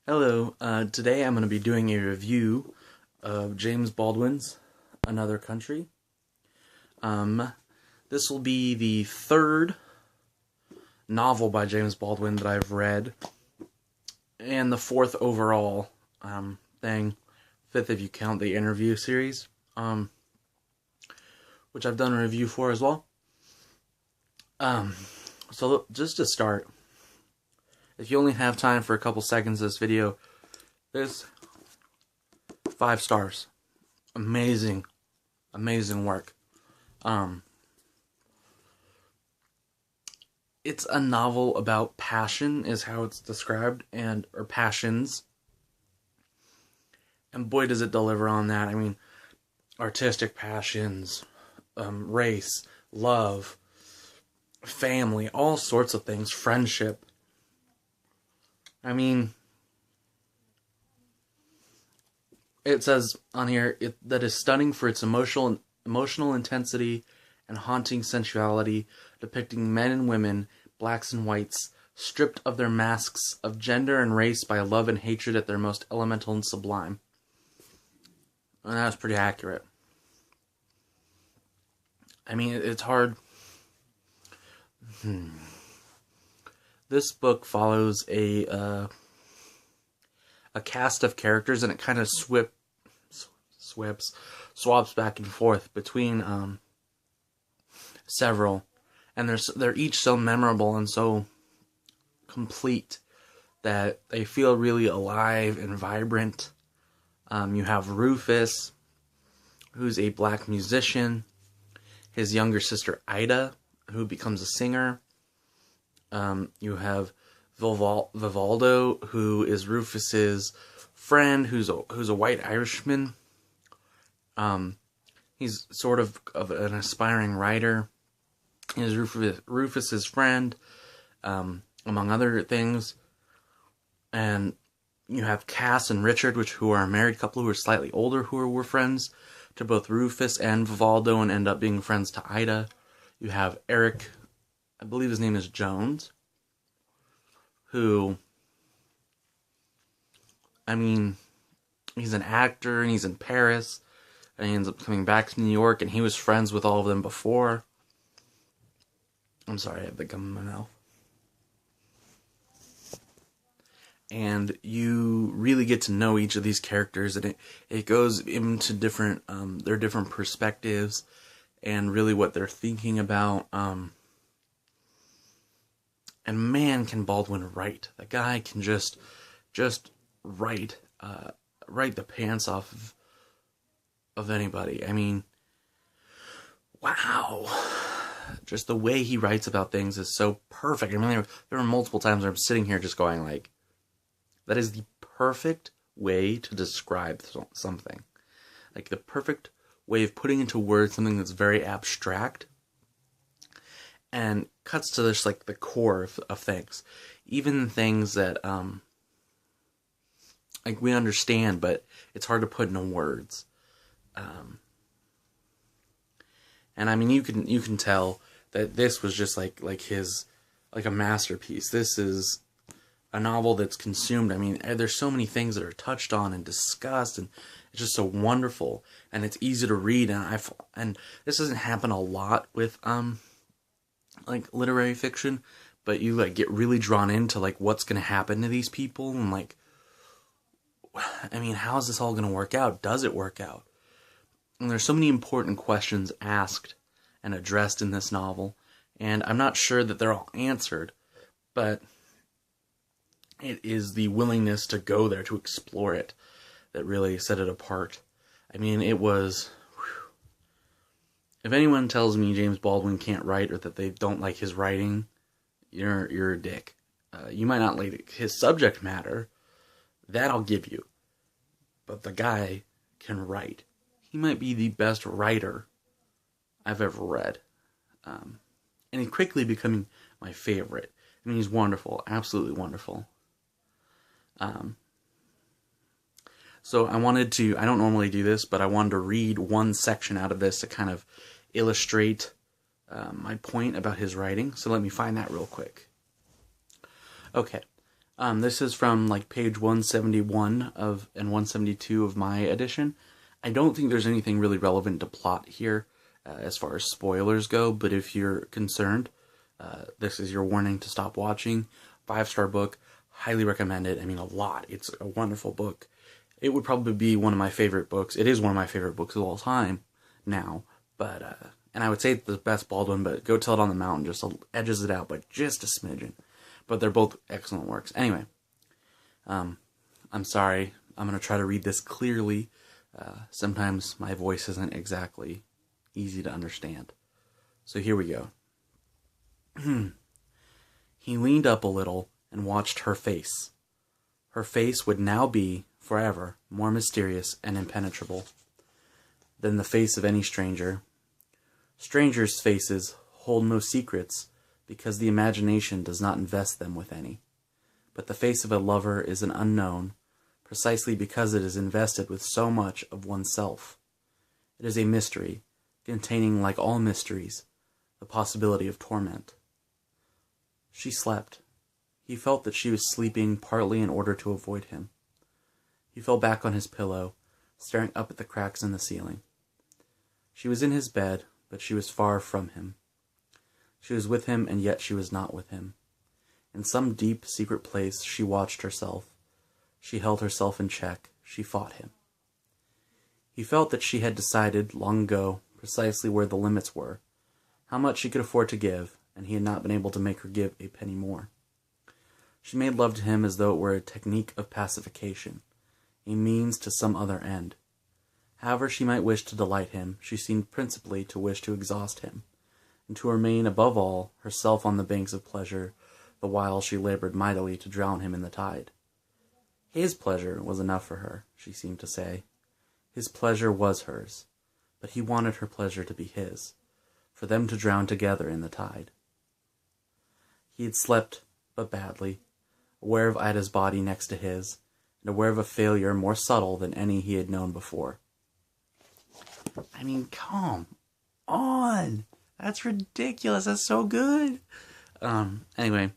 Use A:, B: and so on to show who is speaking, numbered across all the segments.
A: Hello, today I'm going to be doing a review of James Baldwin's Another Country. This will be the third novel by James Baldwin that I've read, and the fourth overall fifth if you count the interview series, which I've done a review for as well. So just to start, if you only have time for a couple seconds of this video, this 5 stars. Amazing. Amazing work. It's a novel about passion, is how it's described, or passions. And boy, does it deliver on that. I mean, artistic passions, race, love, family, all sorts of things, friendship. I mean, it says on here that is stunning for its emotional intensity and haunting sensuality, depicting men and women, blacks and whites, stripped of their masks of gender and race by love and hatred at their most elemental and sublime. And that's pretty accurate. I mean, it's hard. This book follows a cast of characters, and it kind of swaps back and forth between several, and they're each so memorable and so complete that they feel really alive and vibrant. You have Rufus, who's a black musician, his younger sister Ida, who becomes a singer. You have Vivaldo, who is Rufus's friend, who's a white Irishman. He's sort of an aspiring writer. He's Rufus's friend, among other things. And you have Cass and Richard, who are a married couple who are slightly older, who were friends to both Rufus and Vivaldo and end up being friends to Ida. You have Eric, I believe his name is Jones, who, I mean, he's an actor and he's in Paris, and he ends up coming back to New York, and he was friends with all of them before. I'm sorry, I have the gum in my mouth. And you really get to know each of these characters, and it goes into their different perspectives, and really what they're thinking about. And man, can Baldwin write. The guy can just write the pants off of anybody. I mean, wow. Just the way he writes about things is so perfect. I mean, there were multiple times where I'm sitting here just going like, that is the perfect way to describe something. Like the perfect way of putting into words something that's very abstract and cuts to just like the core of things. Even things that like we understand, but it's hard to put into words. And I mean, you can tell that this was just like a masterpiece. This is a novel that's consumed. I mean, there's so many things that are touched on and discussed, and it's just so wonderful, and it's easy to read. And this doesn't happen a lot with like literary fiction, but you like get really drawn into like what's going to happen to these people, and like, I mean, how is this all going to work out? Does it work out? And there's so many important questions asked and addressed in this novel, and I'm not sure that they're all answered, but it is the willingness to go there, to explore it, that really set it apart. I mean, it was... If anyone tells me James Baldwin can't write, or that they don't like his writing, you're a dick. You might not like his subject matter. That I'll give you. But the guy can write. He might be the best writer I've ever read. And he's quickly becoming my favorite. I mean, he's wonderful. Absolutely wonderful. So I don't normally do this, but I wanted to read one section out of this to kind of illustrate my point about his writing. So let me find that real quick. Okay. This is from like page 171 of and 172 of my edition. I don't think there's anything really relevant to plot here as far as spoilers go, but if you're concerned, this is your warning to stop watching. 5-star book, highly recommend it. I mean, a lot. It's a wonderful book. It would probably be one of my favorite books. It is one of my favorite books of all time now, but and I would say it's the best Baldwin, but Go Tell It on the Mountain just edges it out by just a smidgen. But they're both excellent works. Anyway, I'm sorry. I'm going to try to read this clearly. Sometimes my voice isn't exactly easy to understand. So here we go. He leaned up a little and watched her face. Her face would now be, forever, more mysterious and impenetrable than the face of any stranger. Strangers' faces hold no secrets because the imagination does not invest them with any. But the face of a lover is an unknown, precisely because it is invested with so much of oneself. It is a mystery, containing, like all mysteries, the possibility of torment. She slept. He felt that she was sleeping partly in order to avoid him. He fell back on his pillow, staring up at the cracks in the ceiling. She was in his bed, but she was far from him. She was with him, and yet she was not with him. In some deep, secret place, she watched herself. She held herself in check. She fought him. He felt that she had decided, long ago, precisely where the limits were, how much she could afford to give, and he had not been able to make her give a penny more. She made love to him as though it were a technique of pacification, a means to some other end. However she might wish to delight him, she seemed principally to wish to exhaust him, and to remain, above all, herself on the banks of pleasure, the while she labored mightily to drown him in the tide. His pleasure was enough for her, she seemed to say. His pleasure was hers, but he wanted her pleasure to be his, for them to drown together in the tide. He had slept, but badly, aware of Ida's body next to his, and aware of a failure more subtle than any he had known before. I mean, come on! That's ridiculous. That's so good. Anyway,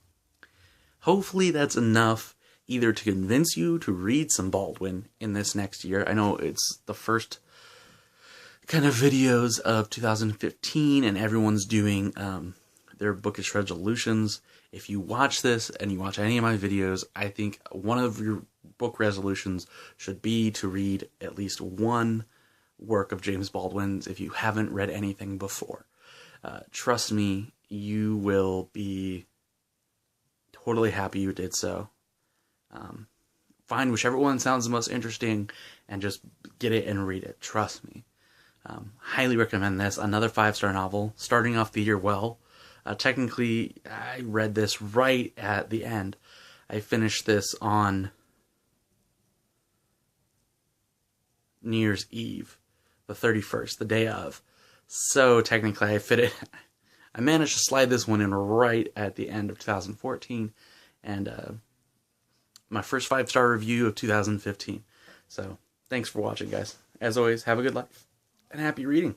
A: hopefully that's enough either to convince you to read some Baldwin in this next year. I know it's the first kind of videos of 2015 and everyone's doing their bookish resolutions. If you watch this and you watch any of my videos, I think one of your book resolutions should be to read at least one work of James Baldwin's if you haven't read anything before. Trust me, you will be totally happy you did so. Find whichever one sounds the most interesting and just get it and read it. Trust me. Highly recommend this. Another 5-star novel, starting off the year well. Technically, I read this right at the end. I finished this on New Year's Eve, the 31st, the day of. So technically I managed to slide this one in right at the end of 2014, and my first 5-star review of 2015. So thanks for watching, guys. As always, have a good life and happy reading.